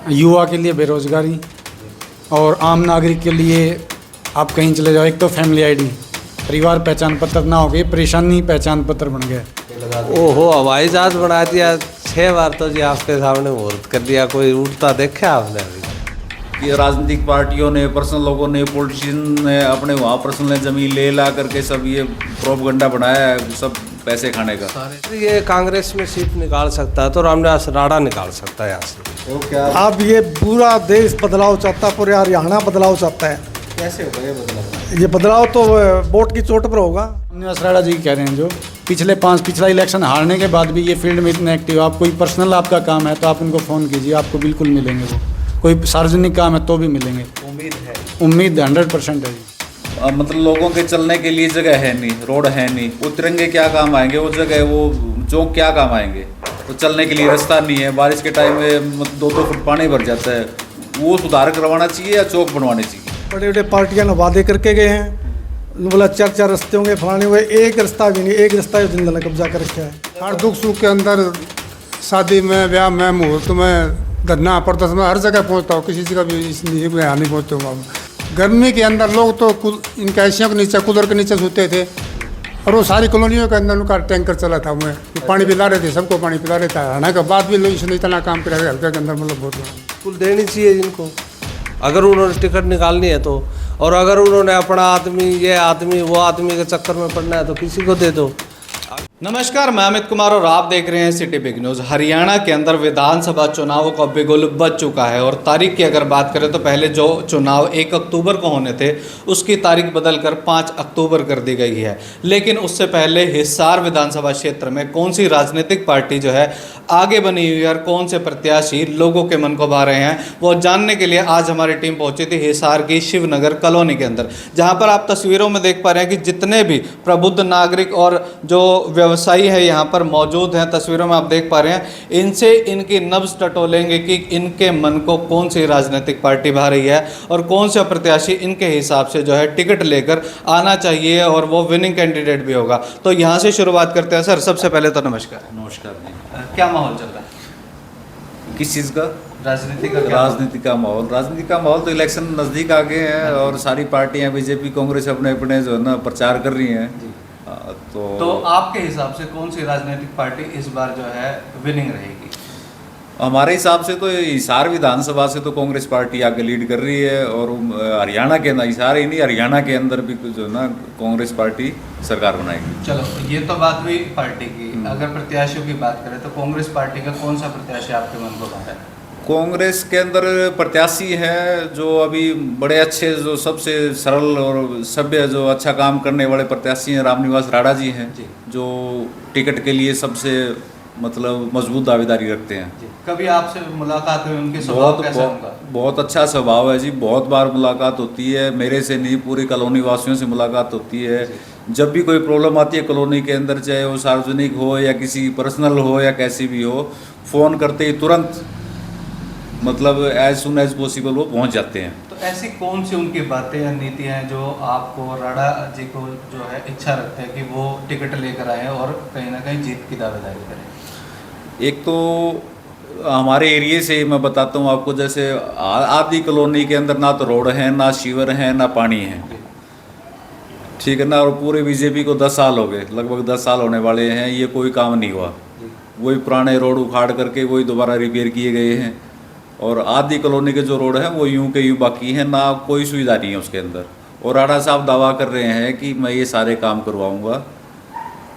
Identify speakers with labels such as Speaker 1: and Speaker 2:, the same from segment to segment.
Speaker 1: युवा के लिए बेरोजगारी और आम नागरिक के लिए आप कहीं चले जाओ, एक तो फैमिली आईडी, परिवार पहचान पत्र ना हो गई, परेशानी पहचान पत्र बन गया।
Speaker 2: ओहो, हवाई जहाज बना दिया 6 बार तो जी आपके सामने मुहूर्त कर दिया, कोई उठता देखा आपने अभी?
Speaker 3: कि राजनीतिक पार्टियों ने, पर्सनल लोगों ने, पॉलिटिशियन ने अपने वहाँ पर्सनल ज़मीन ले ला करके सब ये प्रोपगंडा बनाया है, सब पैसे खाने का।
Speaker 2: ये कांग्रेस में सीट निकाल सकता है तो रामदास राणा निकाल सकता है यहाँ से।
Speaker 3: तो क्या
Speaker 4: अब ये पूरा देश बदलाव चाहता है, पूरे हरियाणा बदलाव चाहता है।
Speaker 3: कैसे होगा ये बदलाव?
Speaker 4: ये बदलाव तो वोट की चोट पर होगा।
Speaker 1: रामनिवास राणा जी कह रहे हैं जो पिछला इलेक्शन हारने के बाद भी ये फील्ड में इतने एक्टिव, आप कोई पर्सनल आपका काम है तो आप उनको फ़ोन कीजिए, आपको बिल्कुल मिलेंगे। वो कोई सार्वजनिक काम है तो भी मिलेंगे, उम्मीद 100% है जी।
Speaker 3: मतलब लोगों के चलने के लिए जगह है नहीं, रोड है नहीं, वो तिरंगे क्या काम आएंगे, वो जगह वो चौक क्या काम आएंगे, तो चलने के लिए रास्ता नहीं है। बारिश के टाइम में 2-2 फुट पानी भर जाता है, वो सुधार करवाना चाहिए या चौक बनवाने चाहिए।
Speaker 4: बड़े बड़े पार्टियां ने वादे करके गए हैं, बोला 4-4 रास्ते होंगे, फलाने हुए, एक रास्ता भी नहीं, एक रास्ता ही जिंदा ने कब्जा कर रखा है।
Speaker 5: हर दुख सुख के अंदर, शादी में, ब्याह में, मुहूर्त में, धरना पड़ता मैं हर जगह पहुंचता हूँ, किसी जगह भी यहाँ नहीं पहुँचता हूँ। गर्मी के अंदर लोग तो इन एशियों के नीचे, कूलर के नीचे सोते थे, और वो सारी कॉलोनियों के अंदर उनका टैंकर चला था, मैं पानी पिला रहे थे, सबको पानी पिला रहे था। रहने के बाद भी लोग इसने इतना काम करा हल्के के अंदर, मतलब बहुत
Speaker 2: बिल्कुल देनी चाहिए जिनको, अगर उन्होंने टिकट निकालनी है तो। और अगर उन्होंने अपना आदमी, ये आदमी, वो आदमी के चक्कर में पड़ना है तो किसी को दे दो।
Speaker 6: नमस्कार, मैं अमित कुमार और आप देख रहे हैं सिटी बिग न्यूज़। हरियाणा के अंदर विधानसभा चुनाव का बिगुल बज चुका है और तारीख की अगर बात करें तो पहले जो चुनाव 1 अक्टूबर को होने थे उसकी तारीख बदलकर 5 अक्टूबर कर दी गई है। लेकिन उससे पहले हिसार विधानसभा क्षेत्र में कौन सी राजनीतिक पार्टी जो है आगे बनी हुई है और कौन से प्रत्याशी लोगों के मन को भा रहे हैं, वो जानने के लिए आज हमारी टीम पहुंची थी हिसार की शिवनगर कॉलोनी के अंदर, जहां पर आप तस्वीरों में देख पा रहे हैं कि जितने भी प्रबुद्ध नागरिक और जो व्यवसायी है यहाँ पर मौजूद हैं, तस्वीरों में आप देख पा रहे हैं, इनसे इनकी नब्ज टटोलेंगे कि इनके मन को कौन सी राजनीतिक पार्टी भा रही है और कौन सा प्रत्याशी इनके हिसाब से जो है टिकट लेकर आना चाहिए और वो विनिंग कैंडिडेट भी होगा। तो यहाँ से शुरुआत करते हैं। सर, सबसे पहले तो नमस्कार।
Speaker 3: नमस्कार जी।
Speaker 6: क्या माहौल चल रहा है
Speaker 3: किस चीज़ का?
Speaker 6: राजनीति का?
Speaker 3: राजनीति का माहौल, राजनीति का माहौल तो इलेक्शन नज़दीक आ गए हैं और सारी पार्टियां, बीजेपी, कांग्रेस अपने अपने जो है ना प्रचार कर रही हैं।
Speaker 6: तो आपके हिसाब से कौन सी राजनीतिक पार्टी इस बार जो है विनिंग रहेगी?
Speaker 3: हमारे हिसाब से तो हिसार विधानसभा से तो कांग्रेस पार्टी आगे लीड कर रही है, और हरियाणा के अंदर, हिसार ही नहीं हरियाणा के अंदर भी जो है ना कांग्रेस पार्टी सरकार बनाएगी।
Speaker 6: चलो, ये तो बात हुई पार्टी की। अगर प्रत्याशियों की बात करें तो कांग्रेस पार्टी का कौन सा प्रत्याशी आपके मन को भाता है?
Speaker 3: कांग्रेस के अंदर प्रत्याशी हैं जो अभी बड़े अच्छे, जो सबसे सरल और सभ्य, जो अच्छा काम करने वाले प्रत्याशी हैं, रामनिवास राणा जी हैं, जो टिकट के लिए सबसे मतलब मजबूत दावेदारी रखते हैं।
Speaker 6: कभी आपसे मुलाकात हुई, उनके स्वभाव कैसा है उनका?
Speaker 3: बहुत अच्छा स्वभाव है जी, बहुत बार मुलाकात होती है, मेरे से नहीं पूरी कॉलोनी वासियों से मुलाकात होती है। जब भी कोई प्रॉब्लम आती है कॉलोनी के अंदर, चाहे वो सार्वजनिक हो या किसी पर्सनल हो या कैसी भी हो, फ़ोन करते ही तुरंत मतलब एज सुन एज पॉसिबल वो पहुंच जाते हैं।
Speaker 6: तो ऐसी कौन सी उनकी बातें या नीतियाँ हैं जो आपको, राणा जी को जो है इच्छा रखते हैं कि वो टिकट लेकर आएँ और कहीं ना कहीं जीत की दावेदारी करें? एक
Speaker 3: तो हमारे एरिए से मैं बताता हूँ आपको, जैसे आदि कॉलोनी के अंदर ना तो रोड है, ना सीवर है, ना पानी है, ठीक है ना, और पूरे बीजेपी को 10 साल हो गए, लगभग 10 साल होने वाले हैं, ये कोई काम नहीं हुआ। वही पुराने रोड उखाड़ करके वही दोबारा रिपेयर किए गए हैं, और आदि कॉलोनी के जो रोड है वो यूं के यूं बाकी है, ना कोई सुविधा नहीं है उसके अंदर। और राणा साहब दावा कर रहे हैं कि मैं ये सारे काम करवाऊंगा।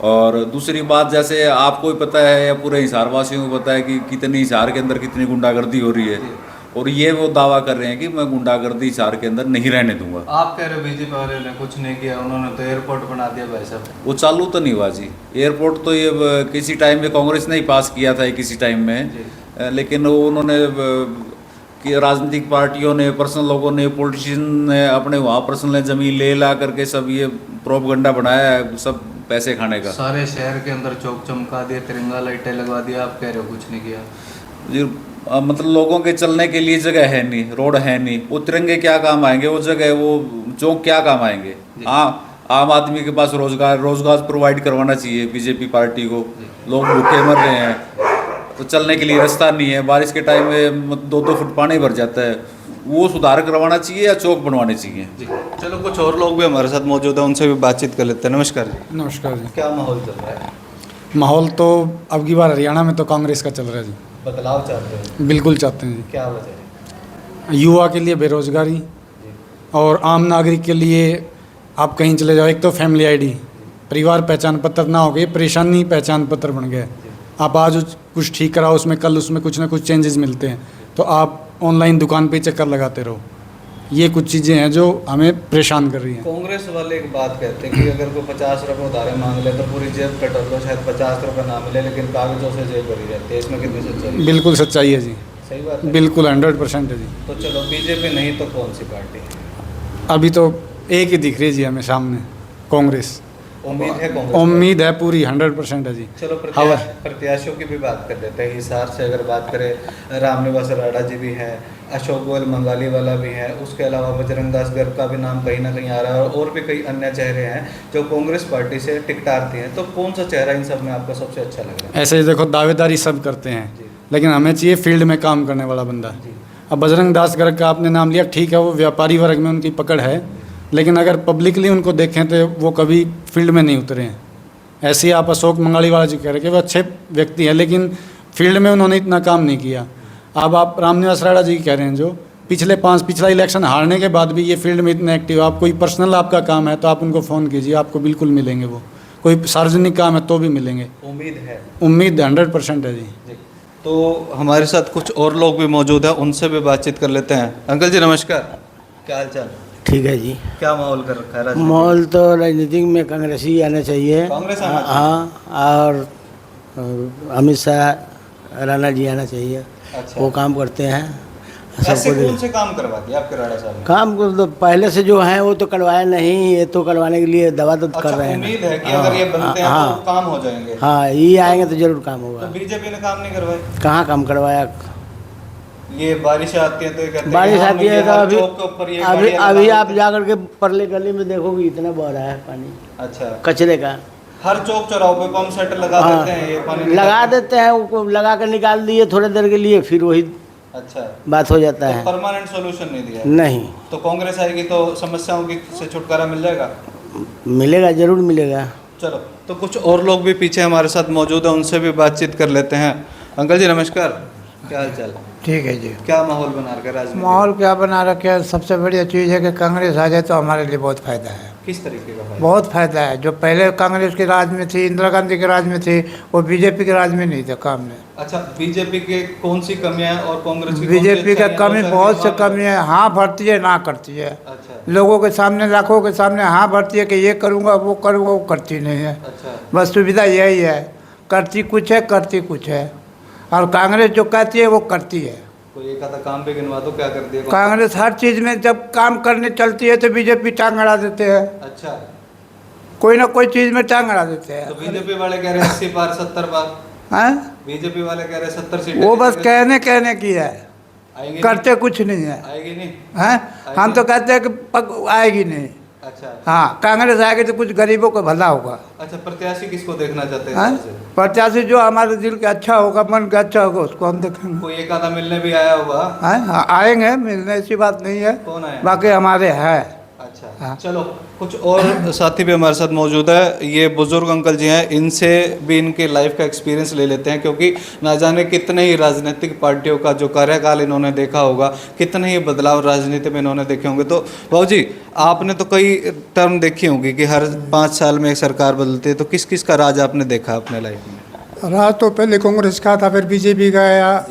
Speaker 3: और दूसरी बात, जैसे आपको ही पता है या पूरे हिसार वासियों को पता है कि कितनी हिसार के अंदर कितनी गुंडागर्दी हो रही है, और ये वो दावा कर रहे हैं कि मैं गुंडागर्दी हिसार के अंदर नहीं रहने दूंगा।
Speaker 6: आप कह रहे बीजेपी वाले ने कुछ नहीं किया, उन्होंने तो एयरपोर्ट बना दिया भाई साहब।
Speaker 3: वो चालू तो नहीं हुआ जी, एयरपोर्ट तो ये किसी टाइम में कांग्रेस ने ही पास किया था किसी टाइम में, लेकिन वो उन्होंने कि राजनीतिक पार्टियों ने, पर्सनल लोगों ने, पॉलिटिशियन ने अपने वहाँ पर्सनल ज़मीन ले ला करके सब ये प्रोपगंडा बनाया है, सब पैसे खाने का।
Speaker 6: सारे शहर के अंदर चौक चमका दिया, तिरंगा लाइटें लगवा दिया, आप कह रहे हो कुछ नहीं किया
Speaker 3: जी। मतलब लोगों के चलने के लिए जगह है नहीं, रोड है नहीं, वो तिरंगे क्या काम आएंगे, वो जगह, वो चौक क्या काम आएंगे। आम आदमी के पास रोजगार प्रोवाइड करवाना चाहिए बीजेपी पार्टी को, लोग भूखे मर रहे हैं। तो चलने के लिए रास्ता नहीं है, बारिश के टाइम में 2-2 फुट पानी भर जाता है, वो सुधार करवाना चाहिए या चौक बनवाने चाहिए।
Speaker 6: जी चलो, कुछ और लोग भी हमारे साथ मौजूद हैं, उनसे भी बातचीत कर लेते हैं। नमस्कार जी,
Speaker 1: नमस्कार जी।
Speaker 6: क्या माहौल चल रहा है?
Speaker 1: माहौल तो अब की बार हरियाणा में तो कांग्रेस का चल रहा है जी।
Speaker 6: बदलाव चाहते हैं?
Speaker 1: बिल्कुल चाहते हैं
Speaker 6: क्या वजह है?
Speaker 1: जी। युवा के लिए बेरोजगारी और आम नागरिक के लिए आप कहीं चले जाओ, एक तो फैमिली आईडी, परिवार पहचान पत्र ना हो गए, परेशानी पहचान पत्र बन गया। आप आज कुछ ठीक कराओ, उसमें कल उसमें कुछ ना कुछ चेंजेस मिलते हैं, तो आप ऑनलाइन दुकान पे चक्कर लगाते रहो। ये कुछ चीज़ें हैं जो हमें परेशान कर रही हैं।
Speaker 6: कांग्रेस वाले एक बात कहते हैं कि अगर कोई 50 रुपये उधारे मांग ले तो पूरी जेब कट लो, शायद 50 रुपये ना मिले लेकिन कागजों से जेब भरी रहती है। इसमें कितनी सच्चाई है?
Speaker 1: बिल्कुल सच्चाई है जी,
Speaker 6: सही बात है।
Speaker 1: बिल्कुल 100% है जी।
Speaker 6: तो चलो, बीजेपी नहीं तो कौन सी पार्टी?
Speaker 1: अभी तो एक ही दिख रही है जी हमें सामने, कांग्रेस।
Speaker 6: उम्मीद है कांग्रेस?
Speaker 1: उम्मीद है पूरी 100% है जी।
Speaker 6: चलो,
Speaker 1: हवा
Speaker 6: प्रत्याशियों की भी बात कर लेते हैं। हिसार से अगर बात करें, रामनिवास राणा जी भी हैं, अशोक गोयल मंगाली वाला भी है, उसके अलावा बजरंग दास गर्ग का भी नाम कहीं ना कहीं आ रहा है, और भी कई अन्य चेहरे हैं जो कांग्रेस पार्टी से टिकटारती हैं। तो कौन सा चेहरा इन सब में आपको सबसे अच्छा लग रहा है?
Speaker 1: ऐसे ही देखो, दावेदारी सब करते हैं,
Speaker 6: जी।
Speaker 1: लेकिन हमें चाहिए फील्ड में काम करने वाला बंदा।
Speaker 6: जी।
Speaker 1: अब बजरंग दास गर्ग का आपने नाम लिया, ठीक है, वो व्यापारी वर्ग में उनकी पकड़ है, लेकिन अगर पब्लिकली उनको देखें तो वो कभी फील्ड में नहीं उतरे हैं। ऐसे ही आप अशोक मंगाली वाला जी कह रहे हैं कि वो अच्छे व्यक्ति हैं, लेकिन फील्ड में उन्होंने इतना काम नहीं किया। अब आप रामनिवास राणा जी कह रहे हैं जो पिछला इलेक्शन हारने के बाद भी ये फील्ड में इतने एक्टिव, आप कोई पर्सनल आपका काम है तो आप उनको फ़ोन कीजिए, आपको बिल्कुल मिलेंगे। वो कोई सार्वजनिक काम है तो भी मिलेंगे।
Speaker 6: उम्मीद है?
Speaker 1: उम्मीद 100% है जी।
Speaker 6: तो हमारे साथ कुछ और लोग भी मौजूद हैं, उनसे भी बातचीत कर लेते हैं। अंकल जी नमस्कार, क्या हाल चाल?
Speaker 7: ठीक है जी।
Speaker 6: क्या माहौल कर रखा है राजनीति?
Speaker 7: माहौल तो राजनीति में कांग्रेस ही आना चाहिए।
Speaker 6: कांग्रेस आना चाहिए?
Speaker 7: हाँ, और अमित शाह राणा जी आना चाहिए।
Speaker 6: अच्छा।
Speaker 7: वो काम करते हैं
Speaker 6: ऐसे
Speaker 7: सबको।
Speaker 6: कौन से काम करवा दिए आपके राणा साहब ने?
Speaker 7: काम को तो पहले से जो हैं वो तो करवाया नहीं, ये तो करवाने के लिए दवा तो कर
Speaker 6: अच्छा,
Speaker 7: रहे हैं।
Speaker 6: उम्मीद है कि अगर ये बनते हैं तो काम हो जाएंगे।
Speaker 7: हाँ, ये आएंगे तो जरूर काम
Speaker 6: तो
Speaker 7: होगा।
Speaker 6: बीजेपी ने काम नहीं करवाए?
Speaker 7: कहाँ काम करवाया?
Speaker 6: ये बारिश आती है तो ये कहते हैं
Speaker 7: बारिश
Speaker 6: कि हाँ,
Speaker 7: आती है
Speaker 6: ये
Speaker 7: तो
Speaker 6: हर
Speaker 7: अभी
Speaker 6: चौक के ऊपर ये
Speaker 7: अभी
Speaker 6: गाड़ियाँ
Speaker 7: अभी
Speaker 6: लगा
Speaker 7: आप
Speaker 6: देते
Speaker 7: जा करके परले गली में देखोगे इतना बह रहा है पानी,
Speaker 6: हैं। अच्छा,
Speaker 7: कचरे का।
Speaker 6: हर चौक चौराहों पे पंप सेट लगा
Speaker 7: हाँ,
Speaker 6: देते हैं, ये पानी
Speaker 7: लगा
Speaker 6: निकालते
Speaker 7: देते हैं, उसको लगा कर निकाल दिए थोड़ी देर के लिए, फिर वही
Speaker 6: हैं। अच्छा,
Speaker 7: बात हो जाता है।
Speaker 6: तो परमानेंट सॉल्यूशन नहीं दिया है।
Speaker 7: नहीं
Speaker 6: तो कांग्रेस आएगी तो समस्याओं की से छुटकारा मिल जाएगा?
Speaker 7: मिलेगा, जरूर मिलेगा।
Speaker 6: चलो, तो कुछ और लोग भी पीछे हमारे साथ मौजूद हैं, उनसे भी बातचीत कर लेते हैं। अंकल जी नमस्कार, क्या हाल चाल?
Speaker 8: ठीक है जी।
Speaker 6: क्या माहौल बना रखा है राजनीति?
Speaker 8: माहौल क्या बना रखे है? सबसे बढ़िया चीज़ है कि कांग्रेस आ जाए तो हमारे लिए बहुत फ़ायदा है।
Speaker 6: किस तरीके का फायदा?
Speaker 8: बहुत फ़ायदा है। जो पहले कांग्रेस के राज में थी, इंदिरा गांधी के राज में थी, वो बीजेपी के राज में नहीं था काम में।
Speaker 6: अच्छा, बीजेपी के कौन सी कमियां हैं और कांग्रेस की
Speaker 8: बीजेपी का कमी बहुत से कमी है। हाँ भरती है, ना करती है।
Speaker 6: अच्छा
Speaker 8: लोगों के सामने, लाखों के सामने हाँ भरती है कि ये करूँगा वो करूँगा, वो करती नहीं है।
Speaker 6: अच्छा,
Speaker 8: बस सुविधा यही है, करती कुछ है करती कुछ है। और कांग्रेस जो कहती है वो करती है।
Speaker 6: कोई एक आधा काम भी गिनवा दो, क्या कर दिया
Speaker 8: कांग्रेस हर चीज़ में जब काम करने चलती है तो बीजेपी टांग अड़ा देते हैं।
Speaker 6: अच्छा,
Speaker 8: कोई ना कोई चीज़ में टांग अड़ा देते हैं।
Speaker 6: तो बीजेपी वाले कह रहे हैं 80 पार 70 पार,
Speaker 8: हैं?
Speaker 6: बीजेपी वाले कह रहे हैं 70 सीटें।
Speaker 8: वो बस कहने की है,
Speaker 6: आएगी
Speaker 8: करते कुछ नहीं है।
Speaker 6: नहीं? आएगी नहीं?
Speaker 8: हैं? हम तो कहते हैं कि आएगी नहीं।
Speaker 6: अच्छा
Speaker 8: हाँ, कांग्रेस आएगी तो कुछ गरीबों को भला होगा।
Speaker 6: अच्छा, प्रत्याशी किसको देखना चाहते हैं
Speaker 8: हैं?
Speaker 6: सबसे?
Speaker 8: प्रत्याशी जो हमारे दिल का अच्छा होगा, मन का अच्छा होगा, उसको हम देखेंगे।
Speaker 6: कोई एक आधा मिलने भी आया होगा?
Speaker 8: हैं? हाँ, आएंगे, मिलने ऐसी बात नहीं है।
Speaker 6: कौन आया?
Speaker 8: बाकी हमारे है।
Speaker 6: अच्छा,
Speaker 8: हाँ।
Speaker 6: चलो, कुछ और साथी भी हमारे साथ मौजूद है। ये बुजुर्ग अंकल जी हैं, इनसे भी इनके लाइफ का एक्सपीरियंस ले लेते हैं, क्योंकि ना जाने कितने ही राजनीतिक पार्टियों का जो कार्यकाल इन्होंने देखा होगा, कितने ही बदलाव राजनीति में इन्होंने देखे होंगे। तो बाबू जी, आपने तो कई टर्म देखी होंगी कि हर 5 साल में एक सरकार बदलती है, तो किस किस का राज आपने देखा अपने लाइफ में?
Speaker 5: राज तो पहले कांग्रेस का था, फिर बीजेपी का आया।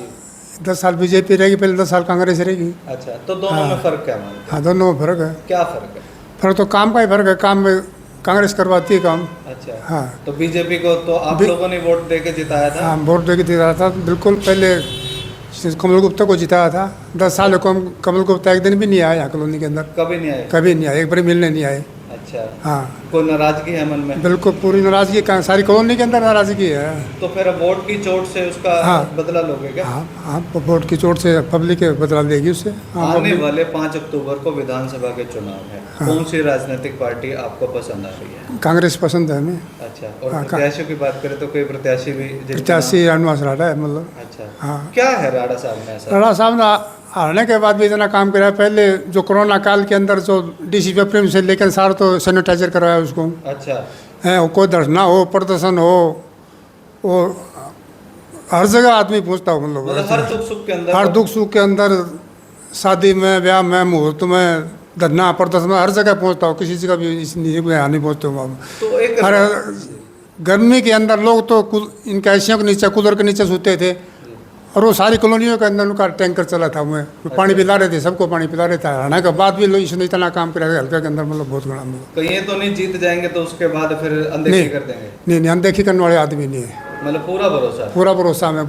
Speaker 5: 10 साल बीजेपी रहेगी, पहले 10 साल कांग्रेस रहेगी।
Speaker 6: अच्छा, तो दोनों में फर्क क्या मानते हैं?
Speaker 5: हाँ, दोनों में फर्क है।
Speaker 6: क्या फर्क है?
Speaker 5: फर्क तो काम का ही फर्क है। काम में कांग्रेस करवाती है काम।
Speaker 6: अच्छा,
Speaker 5: हाँ।
Speaker 6: तो बीजेपी को तो आप लोगों ने वोट दे के जिताया था?
Speaker 5: हाँ, वोट दे के दे रहा था। बिल्कुल पहले कमल गुप्ता को जिताया था। 10 साल कमल गुप्ता एक दिन भी नहीं आया यहाँ कॉलोनी के अंदर।
Speaker 6: कभी नहीं आए?
Speaker 5: कभी नहीं आए, एक बार मिलने नहीं आए।
Speaker 6: अच्छा,
Speaker 5: हाँ
Speaker 6: कोई नाराजगी है मन में?
Speaker 5: बिल्कुल पूरी नाराजगी का सारी कॉलोनी के अंदर नाराजगी है।
Speaker 6: तो फिर अब वोट की चोट से उसका
Speaker 5: हाँ।
Speaker 6: बदला लोगे क्या?
Speaker 5: हाँ हाँ वोट की चोट से पब्लिक बदला देगी उससे। हाँ
Speaker 6: आने
Speaker 5: पब्लिक-
Speaker 6: वाले 5 अक्टूबर को विधानसभा के चुनाव है, कौन सी राजनीतिक पार्टी आपको पसंद आ रही है?
Speaker 5: कांग्रेस पसंद है हमें।
Speaker 6: अच्छा, और
Speaker 5: हाँ,
Speaker 6: प्रत्याशियों की बात करें तो कोई प्रत्याशी भी जिनका
Speaker 5: प्रत्याशी अनुवास राडा है मतलब।
Speaker 6: नाम- अच्छा,
Speaker 5: हाँ
Speaker 6: क्या है राणा साहब में ऐसा?
Speaker 5: राणा साहब ने हारने के बाद भी इतना काम कराया। पहले जो कोरोना काल के अंदर जो डीसीपी प्रेम से लेकर सारा तो सैनिटाइजर करवाया उसको
Speaker 6: अच्छा,
Speaker 5: है। वो कोई धरना हो प्रदर्शन हो वो हर जगह आदमी पहुँचता हो
Speaker 6: मतलब
Speaker 5: मतलब
Speaker 6: हर दुख सुख के अंदर
Speaker 5: हर दुख सुख के अंदर शादी में ब्याह में मुहूर्त में धरना प्रदर्शन में हर जगह पहुँचता हो। किसी जगह भी इस नीचे में यहाँ नहीं पहुँचते हो।
Speaker 6: तो एक
Speaker 5: हर गर्मी के अंदर लोग तो इनके एसियों के नीचे कूलर के नीचे सोते थे और वो सारी कॉलोनियों के अंदर उनका टैंकर चला था। मैं पानी पिला रहे थे, सबको पानी पिला रहे थे। हरने के बाद भी लोग इसने इतना काम करा हल्का के अंदर मतलब बहुत बड़ा मतलब।
Speaker 6: कहीं तो नहीं जीत जाएंगे तो उसके बाद फिर अनदेखी
Speaker 5: नहीं
Speaker 6: कर देंगे?
Speaker 5: नहीं अनदेखी करने वाले आदमी नहीं है।
Speaker 6: मतलब पूरा भरोसा है?
Speaker 5: पूरा भरोसा में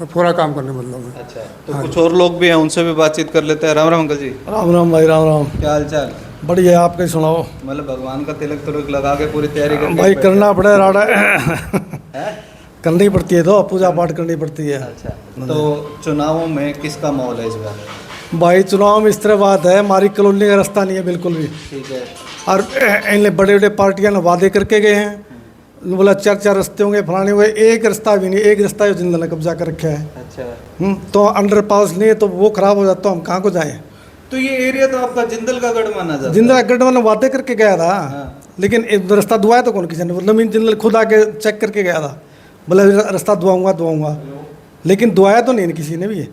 Speaker 5: पूरा काम करने मतलब में।
Speaker 6: अच्छा, तो कुछ और लोग भी हैं, उनसे भी बातचीत कर लेते हैं। राम राम अंकल जी,
Speaker 4: राम राम भाई राम राम।
Speaker 6: क्या हाल चाल?
Speaker 4: बढ़िया, आप कैसे सुनाओ?
Speaker 6: मतलब भगवान का तिलक तुलक लगा के पूरी तैयारी करके
Speaker 4: भाई
Speaker 6: बैठे
Speaker 4: करना पड़े राडा
Speaker 6: हैं?
Speaker 4: करनी पड़ती है, तो पूजा पाठ करनी पड़ती है।
Speaker 6: अच्छा, तो चुनावों में किसका माहौल है इस बार?
Speaker 4: भाई चुनाव में इस तरह बात है, हमारी कॉलोनी का रास्ता नहीं है बिल्कुल भी।
Speaker 6: ठीक है।
Speaker 4: और इन बड़े बड़े पार्टियां ने वादे करके गए हैं, बोला 4 रास्ते होंगे फलाने हुए, एक रास्ता भी नहीं। एक रास्ता जिंदल ने कब्जा कर रखा है।
Speaker 6: अच्छा,
Speaker 4: तो अंडर पास नहीं है तो वो खराब हो जाता, हम कहाँ को जाएं?
Speaker 6: तो ये एरिया तो आपका जिंदल का गढ़ माना जाता है।
Speaker 4: जिंदल गढ़ ने वादे करके गया था,
Speaker 6: हाँ।
Speaker 4: लेकिन रास्ता दुआया तो कौन किसी ने? नवीन जिंदल खुद आके चेक करके गया था, बोला रास्ता दुआऊंगा, लेकिन दुआया तो नहीं किसी ने भी।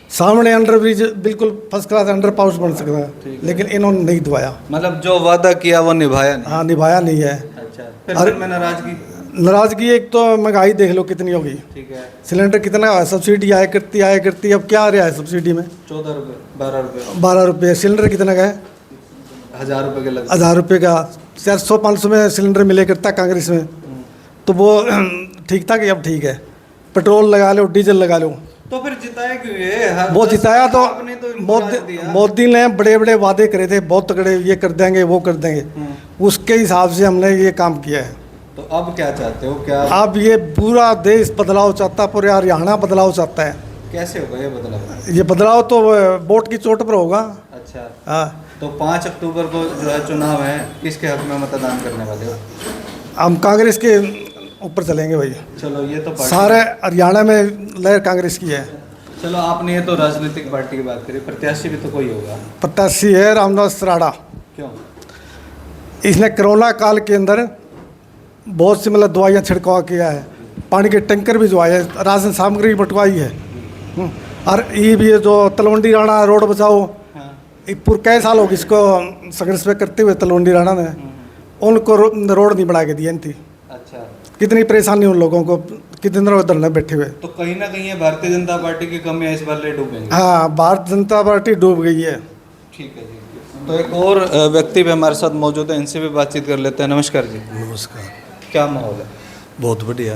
Speaker 4: सामने अंडर ब्रिज बिल्कुल फर्स्ट क्लास अंडर पाउस बन सकता है, लेकिन इन्होंने नहीं दुआया।
Speaker 6: मतलब जो वादा किया वो निभाया नहीं।
Speaker 4: हाँ निभाया नहीं है।
Speaker 6: अच्छा, फिर में नाराजगी?
Speaker 4: नाराजगी एक तो महंगाई देख लो कितनी होगी।
Speaker 6: ठीक है।
Speaker 4: सिलेंडर कितना है, सब्सिडी आया करती, अब क्या आ रहा है सब्सिडी में?
Speaker 6: 14 रुपये 12 रुपये
Speaker 4: 12 रुपये। सिलेंडर कितना का है?
Speaker 6: 1000 रुपये के लग
Speaker 4: 1000 रुपये का। 400-500 में सिलेंडर मिले करता कांग्रेस में, तो वो ठीक था कि अब ठीक है। पेट्रोल लगा लो, डीजल लगा लो।
Speaker 6: तो फिर जिताया क्यों ये?
Speaker 4: वो जिताया तो
Speaker 6: आपने तो इनको राज दिया।
Speaker 4: मोदी ने बड़े बड़े वादे करे थे, बहुत तगड़े, ये कर देंगे वो कर देंगे। उसके हिसाब से हमने ये काम किया है।
Speaker 6: तो अब क्या चाहते हो? क्या
Speaker 4: अब ये पूरा देश बदलाव चाहता है, पूरे हरियाणा बदलाव चाहता है।
Speaker 6: कैसे होगा ये बदलाव?
Speaker 4: ये बदलाव तो वोट की चोट पर होगा।
Speaker 6: अच्छा,
Speaker 4: हाँ,
Speaker 6: तो 5 अक्टूबर को जो है चुनाव है, किसके हक में मतदान करने वाले हो?
Speaker 4: हम कांग्रेस के ऊपर चलेंगे भाई।
Speaker 6: चलो, ये तो पार्टी-
Speaker 4: सारे हरियाणा में लहर कांग्रेस की है।
Speaker 6: चलो, आपने ये तो राजनीतिक पार्टी की बात करी, प्रत्याशी भी तो कोई होगा।
Speaker 4: प्रत्याशी है रामदास राणा।
Speaker 6: क्यों?
Speaker 4: इसने कोरोना काल के अंदर बहुत सी मतलब दवाइयाँ छिड़काव किया है, पानी के टैंकर भी जो आए, राशन सामग्री बंटवाई है। और ये भी जो तलवंडी राणा रोड बचाओ,
Speaker 6: हाँ।
Speaker 4: पूरे कई साल हो गए इसको संघर्ष पे करते हुए तलवंडी राणा ने, उनको रोड नहीं बना के दिए थी।
Speaker 6: अच्छा,
Speaker 4: कितनी परेशानी उन लोगों को, कितने दिनों धरने बैठे हुए।
Speaker 6: तो कहीं ना कहीं ये भारतीय जनता पार्टी की कमियां इस बार ले डूबेंगे।
Speaker 4: हाँ, भारतीय जनता पार्टी डूब गई है।
Speaker 6: ठीक है जी। तो एक और व्यक्ति भी हमारे साथ मौजूद है, इनसे भी बातचीत कर लेते हैं। नमस्कार जी।
Speaker 9: नमस्कार।
Speaker 6: क्या माहौल है?
Speaker 9: बहुत बढ़िया।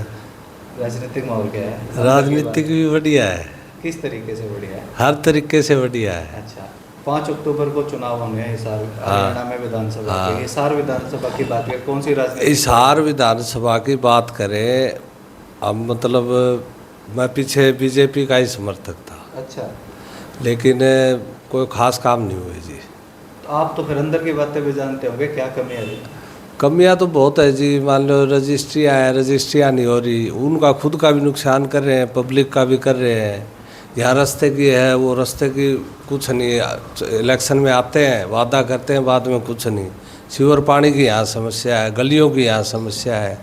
Speaker 6: राजनीतिक माहौल क्या है?
Speaker 9: राजनीतिक भी बढ़िया है,
Speaker 6: किस तरीके से बढ़िया है?
Speaker 9: हर तरीके से बढ़िया है।
Speaker 6: अच्छा, 5 अक्टूबर को चुनाव होने हैं हिसार हरियाणा में विधानसभा के। हिसार विधानसभा की बात करें, कौन सी राजनीति?
Speaker 9: हिसार विधानसभा की बात करें, अब मतलब मैं पीछे बीजेपी का ही समर्थक था।
Speaker 6: अच्छा,
Speaker 9: लेकिन कोई खास काम नहीं हुए जी।
Speaker 6: तो आप तो फिर अंदर की बातें भी जानते होंगे, क्या कमी है?
Speaker 9: कमियां तो बहुत है जी। मान लो रजिस्ट्रियाँ नहीं हो रही, उनका खुद का भी नुकसान कर रहे हैं, पब्लिक का भी कर रहे हैं। यहाँ रास्ते की है, वो रास्ते की कुछ नहीं। इलेक्शन में आते हैं, वादा करते हैं, बाद में कुछ नहीं। सीवर पानी की यहाँ समस्या है, गलियों की यहाँ समस्या है।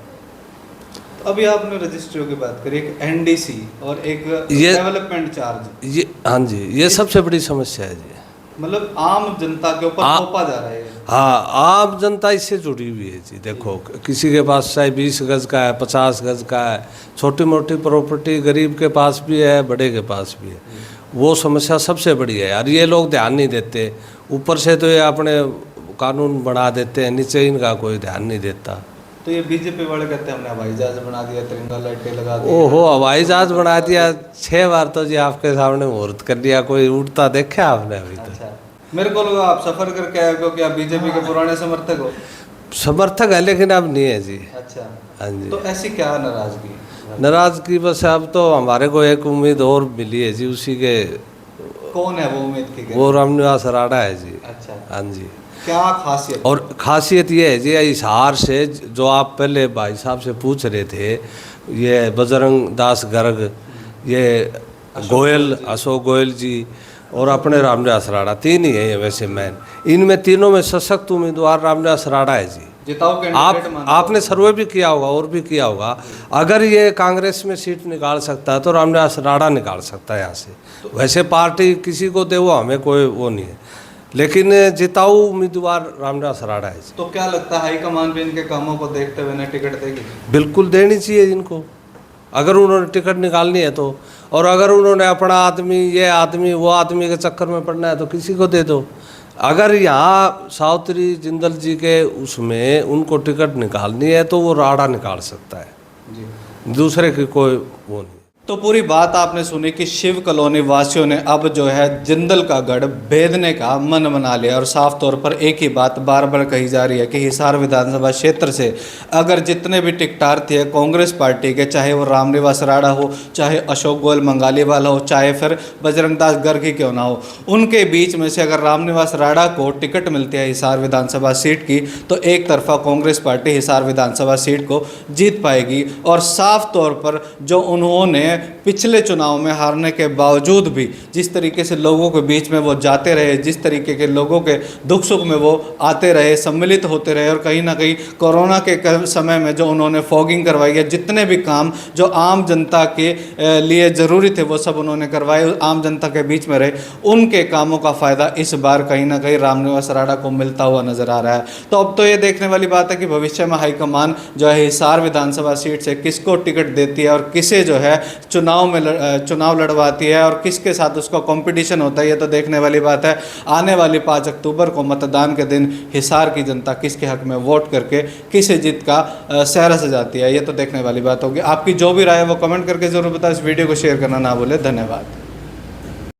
Speaker 6: तो अभी आपने रजिस्ट्रियों की बात करी, एक एनडीसी और एक डेवलपमेंट चार्ज।
Speaker 9: ये हाँ जी, ये सबसे बड़ी समस्या है जी।
Speaker 6: मतलब आम जनता के ऊपर थोपा जा रहा है।
Speaker 9: हाँ, आम जनता इससे जुड़ी हुई है जी। देखो, किसी के पास चाहे 20 गज का है, 50 गज का है, छोटी मोटी प्रॉपर्टी गरीब के पास भी है, बड़े के पास भी है। वो समस्या सबसे बड़ी है यार। ये लोग ध्यान नहीं देते। ऊपर से तो ये अपने कानून बना देते हैं, नीचे इनका कोई ध्यान नहीं देता।
Speaker 6: तो ये बीजेपी वाले कहते हैं हमने हवाई जहाज बना दिया, तिरंगा लाइटें लगा दी।
Speaker 9: ओहो, हवाई जहाज बना दिया। 6 बार तो जी आपके सामने मुहूर्त कर लिया, कोई उड़ता देखा आपने अभी तक?
Speaker 6: अच्छा, मेरे को लगा आप सफर करके आए हो, क्योंकि आप बीजेपी के पुराने समर्थक हो।
Speaker 9: समर्थक है लेकिन अब नहीं है जी।
Speaker 6: अच्छा,
Speaker 9: हाँ जी।
Speaker 6: तो ऐसी क्या नाराजगी?
Speaker 9: नाराजगी बस अब तो हमारे को एक उम्मीद और मिली है जी, उसी के
Speaker 6: कौन है वो उम्मीद की?
Speaker 9: वो रामनिवास राणा है जी।
Speaker 6: अच्छा,
Speaker 9: हाँ जी।
Speaker 6: क्या खासियत?
Speaker 9: और खासियत ये है जी, हिसार से जो आप पहले भाई साहब से पूछ रहे थे, ये बजरंग दास गर्ग, ये गोयल, अशोक गोयल जी और अपने रामनिवास राणा, तीन ही है वैसे मैन। इनमें तीनों में सशक्त उम्मीदवार रामनिवास राणा है जी।
Speaker 6: जिताओ कैंडिडेट मानते
Speaker 9: आपने सर्वे भी किया होगा और भी किया होगा, अगर ये कांग्रेस में सीट निकाल सकता है तो रामनिवास राणा निकाल सकता है यहाँ से। वैसे पार्टी किसी को दे वो हमें कोई वो नहीं है, लेकिन जिताऊ उम्मीदवार रामनिवास राणा है जी।
Speaker 6: तो क्या लगता है हाईकमान भी इनके कामों को देखते हुए इन्हें टिकट देगी?
Speaker 9: बिल्कुल देनी चाहिए इनको, अगर उन्होंने टिकट निकालनी है तो। और अगर उन्होंने अपना आदमी, ये आदमी, वो आदमी के चक्कर में पड़ना है तो किसी को दे दो। अगर यहाँ सावित्री जिंदल जी के उसमें उनको टिकट निकालनी है तो वो राणा निकाल सकता है
Speaker 6: जी।
Speaker 9: दूसरे की कोई वो नहीं।
Speaker 6: तो पूरी बात आपने सुनी कि शिव कॉलोनी वासियों ने अब जो है जिंदल का गढ़ भेदने का मन बना लिया और साफ तौर पर एक ही बात बार बार कही जा रही है कि हिसार विधानसभा क्षेत्र से अगर जितने भी टिकटार्थी है कांग्रेस पार्टी के, चाहे वो रामनिवास राणा हो, चाहे अशोक गोयल मंगाली वाला हो, चाहे फिर बजरंग दास गर्ग ही क्यों ना हो, उनके बीच में से अगर रामनिवास राणा को टिकट मिलती है हिसार विधानसभा सीट की तो एक तरफा कांग्रेस पार्टी हिसार विधानसभा सीट को जीत पाएगी। और साफ तौर पर जो उन्होंने पिछले चुनाव में हारने के बावजूद भी जिस तरीके से लोगों के बीच में वो जाते रहे, जिस तरीके के लोगों के दुख सुख में वो आते रहे, सम्मिलित होते रहे, और कहीं ना कहीं कोरोना के समय में जो उन्होंने फॉगिंग करवाई है, जितने भी काम जो आम जनता के लिए ज़रूरी थे वो सब उन्होंने करवाए, आम जनता के बीच में रहे, उनके कामों का फ़ायदा इस बार कहीं ना कहीं रामनिवास राणा को मिलता हुआ नज़र आ रहा है। तो अब तो ये देखने वाली बात है कि भविष्य में हाईकमान जो है हिसार विधानसभा सीट से किसको टिकट देती है और किसे जो है चुनाव लड़वाती है और किसके साथ उसका कंपटीशन होता है, ये तो देखने वाली बात है। आने वाली 5 अक्टूबर को मतदान के दिन हिसार की जनता किसके हक में वोट करके किसे जीत का सेहरा सजाती है, ये तो देखने वाली बात होगी। आपकी जो भी राय है वो कमेंट करके जरूर बताएं। इस वीडियो को शेयर करना ना भूलें। धन्यवाद।